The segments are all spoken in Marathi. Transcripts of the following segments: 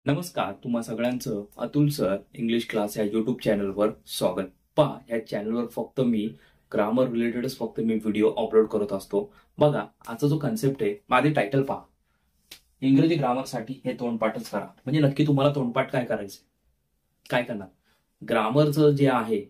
नमस्कार, तुम्हा सगळ्यांचं अतुल सर इंग्लिश क्लास या युट्यूब चॅनलवर स्वागत. पहा, या चॅनलवर फक्त मी ग्रामर रिलेटेडच फक्त मी व्हिडिओ अपलोड करत असतो. बघा, आजचा जो कन्सेप्ट आहे, माझे टायटल पहा, इंग्रजी ग्रामरसाठी हे तोंडपाठच करा. म्हणजे नक्की तुम्हाला तोंडपाठ काय करायचं, काय करणार ग्रामरचं जे आहे.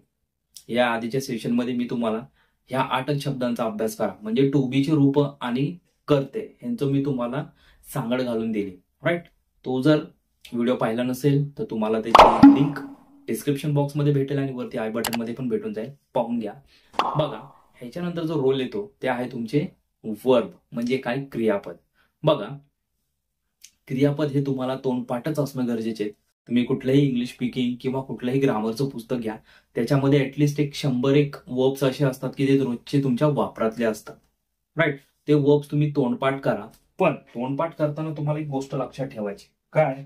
या आधीच्या सेशनमध्ये मी तुम्हाला ह्या 8 शब्दांचा अभ्यास करा, म्हणजे टू बी ची रूप आणि करते यांचं मी तुम्हाला सांगड घालून दिली. राईट, तो जर व्हिडिओ पाहिला नसेल तर तुम्हाला त्याची लिंक डिस्क्रिप्शन बॉक्समध्ये भेटेल आणि वरती आय बटन मध्ये पण भेटून जाईल, पाहून घ्या. बघा, ह्याच्यानंतर जो रोल येतो ते आहे तुमचे वर्ब, म्हणजे काय, क्रियापद. बघा, क्रियापद हे तुम्हाला तोंडपाठच असणं गरजेचे आहे. तुम्ही कुठलंही इंग्लिश स्पीकिंग किंवा कुठलंही ग्रामरचं पुस्तक घ्या, त्याच्यामध्ये ऍटलिस्ट एक 100 वर्ब्स असे असतात की ते रोजचे तुमच्या वापरातले असतात. राईट, ते वर्ब्स तुम्ही तोंडपाठ करा. पण तोंडपाठ करताना तुम्हाला एक गोष्ट लक्षात ठेवायची, काय,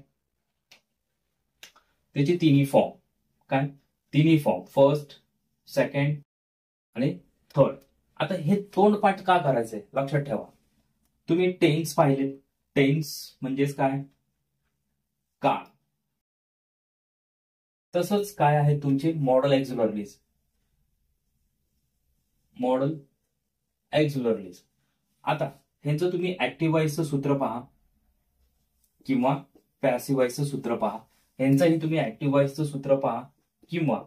त्याची तिन्ही फॉर्म. काय तिन्ही फॉर्म, फर्स्ट, सेकंड आणि थर्ड. आता हे तोंडपाठ का करायचंय लक्षात ठेवा. तुम्ही टेन्स पाहिले, टेन्स म्हणजेच काय, काळ. तसंच काय आहे तुमचे मॉडल एक्झुलरलीज, मॉडल एक्झुलरलीज. आता ह्यांचं तुम्ही ऍक्टिव्ह व्हॉइसचं सूत्र पहा किंवा पॅसिव्ह व्हॉइसचं सूत्र पहा. ह्यांचंही तुम्ही ऍक्टिव्ह व्हॉइसचं सूत्र पहा किंवा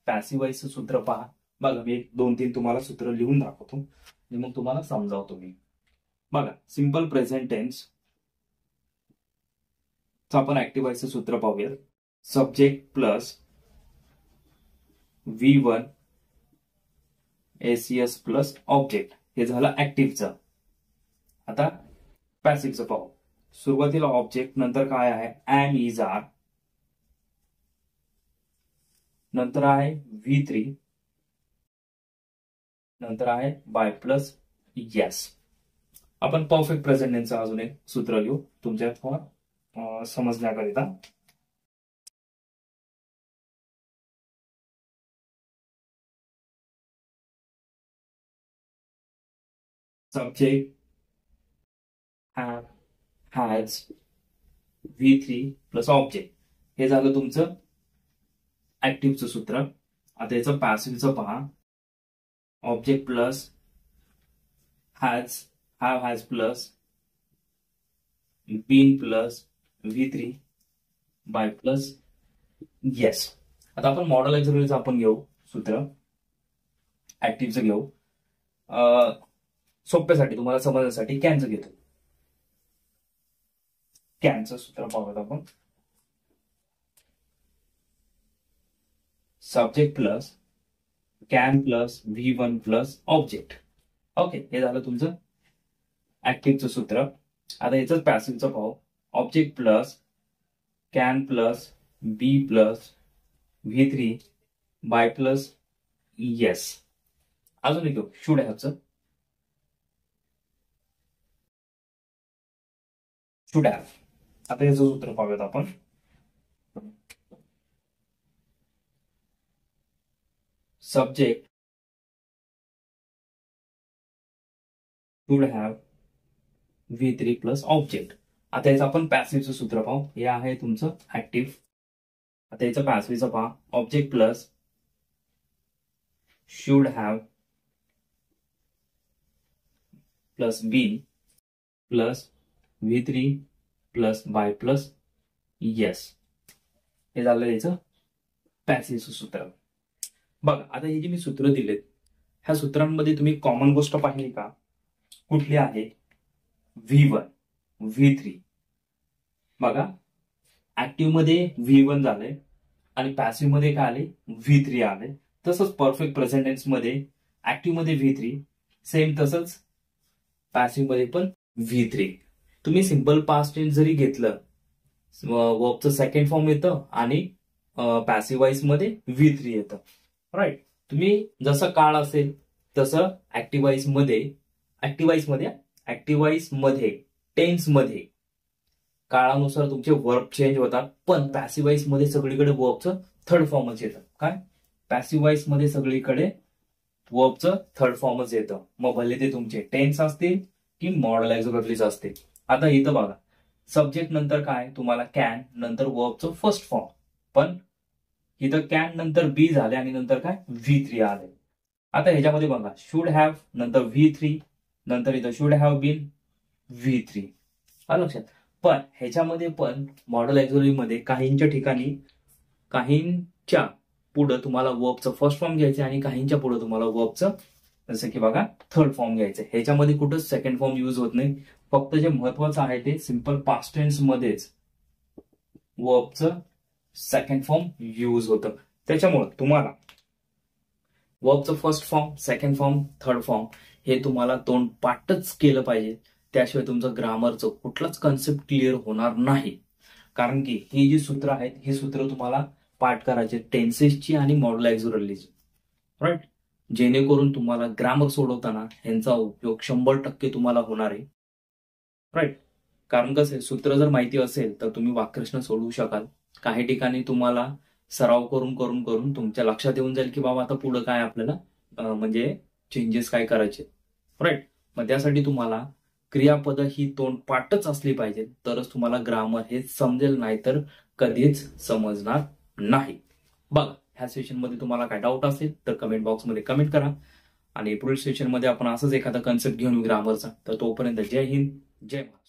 पॅसिव्ह व्हॉइसचं सूत्र पहा. बघा, मी 2-3 तुम्हाला सूत्र लिहून दाखवतो आणि मग तुम्हाला समजावतो मी. बघा, सिंपल प्रेझेंट टेन्स आपण ऍक्टिव्ह व्हॉइसचं सूत्र पाहूया. Subject plus V1 ACS plus object, हे झालं ऍक्टिव्हचं. आता पॅसिव्हचं पाहू. सुरुवातीला ऑब्जेक्ट, नंतर काय आहे, एम इज आर, नंतर आहे V3, नंतर आहे बाय प्लस येस. आपण परफेक्ट प्रेझेंट टेन्सचं अजून एक सूत्र लिहू तुमच्या समजण्याकरिता. Subject has V3 plus object, हे झालं तुमचं ऍक्टिव्हचं सूत्र. आता याचं पॅसिव्हचं पहा. Object plus has plus been plus V3 by plus yes. आता आपण मॉडल एक्झुलरीचं आपण घेऊ सूत्र, ऍक्टिव्हचं घेऊ. सोप्यासाठी तुम्हाला समजण्यासाठी कॅनचं घेतो. कॅनचं सूत्र पाहूयात आपण. Subject plus can plus V1 plus object. Okay, हे झालं तुमचं ऍक्टिव्हचं सूत्र. आता याच पॅसिव्हचं पाहू. Object plus can plus be plus V3 by plus yes. अजून एक घेऊ, शुड हॅवचं. Should have. आता याचं सूत्र पाहूयात आपण. Subject should have V3 plus object. आता याचं आपण पॅसिव्हचं सूत्र पाहू. हे आहे तुमचं ऍक्टिव्ह. आता याचं पॅसिव्हचं पहा. Object plus should have plus been plus V3 plus by plus yes. हे झालं याचं पॅसिव्हचं सूत्र. बघा, आता हे जे मी सूत्र दिलेत, ह्या सूत्रांमध्ये तुम्ही कॉमन गोष्ट पाहिली का, कुठली आहे, V1 V3. बघा, ऍक्टिव्ह मध्ये V1 झालंय आणि पॅसिव्ह मध्ये काय आले, V3 आले. तसंच परफेक्ट प्रेझेंट टेन्स मध्ये ऍक्टिव्ह मध्ये V3, सेम तसंच पॅसिव्ह मध्ये पण V3. तुम्ही सिंपल पास्ट टेन्स जरी घेतलं, वर्बचं सेकंड फॉर्म येतं आणि पॅसिव्ह व्हॉइस मध्ये V3 येतं. राईट, तुम्ही जसं काळ असेल तसं ऍक्टिव्ह व्हॉइस मध्ये टेन्स मध्ये काळानुसार तुमचे वर्ब चेंज होतात. पण पॅसिव्ह व्हॉइस मध्ये सगळीकडे वर्बचं थर्ड फॉर्मच येतं. काय, पॅसिव्ह व्हॉइस मध्ये सगळीकडे वर्बचं थर्ड फॉर्मच येतं. मग भले ते तुमचे टेन्स असतील की मॉडल एक्झुलरलीज असतील. आता इथं बघा, सब्जेक्ट नंतर काय तुम्हाला कॅन, नंतर वर्बचं फर्स्ट फॉर्म. पण इथं कॅन नंतर बी झाले आणि नंतर काय V3 आले. आता ह्याच्यामध्ये बघा शुड हॅव नंतर V3 नंतर इथं शुड हॅव बीन V3. आलं लक्षात. पण ह्याच्यामध्ये पण मॉडेल ऑक्झिलरी मध्ये काहींच्या ठिकाणी काहींच्या पुढं तुम्हाला वर्बचं फर्स्ट फॉर्म घ्यायचं आणि काहींच्या पुढे तुम्हाला वर्बचं जसं की बघा थर्ड फॉर्म घ्यायचं. ह्याच्यामध्ये कुठंच सेकंड फॉर्म युज होत नाही. फक्त जे महत्वाचं आहे ते सिंपल पास्ट टेन्स मध्येच वर्बचं सेकंड फॉर्म युज होतं. त्याच्यामुळे तुम्हाला वर्बचं first form, second form, third form हे तुम्हाला तोंडपाठच केलं पाहिजे. त्याशिवाय तुमचं ग्रामरचं कुठलाच कन्सेप्ट क्लिअर होणार नाही. कारण की ही जी सूत्र आहेत ही सूत्र तुम्हाला पाठ करायचे टेन्सेसची आणि मॉडेल ऑक्झिलरीची, राईट. जेणेकरून तुम्हाला ग्रामर सोडवताना ह्यांचा उपयोग 100% तुम्हाला होणार आहे, राईट. कारण कसं आहे, सूत्र जर माहिती असेल तर तुम्ही वाक्यरचना सोडवू शकाल. काही ठिकाणी तुम्हाला सराव करून करून करून तुमच्या लक्षात येऊन जाईल की बाबा आता पुढे काय आपल्याला म्हणजे चेंजेस काय करायचे, राईट. मग त्यासाठी तुम्हाला क्रियापद ही तोंडपाठच असली पाहिजे तरच तुम्हाला ग्रामर हे समजेल, नाही तर कधीच समजणार नाही. बघा ह्या सेशन मध्ये तुम्हाला काय डाऊट असेल तर कमेंट बॉक्समध्ये कमेंट करा. आणि पुढील सेशन मध्ये आपण असंच एखादा कन्सेप्ट घेऊन ग्रामरचा. तर तोपर्यंत जय हिंद, जय महाराष्ट्र.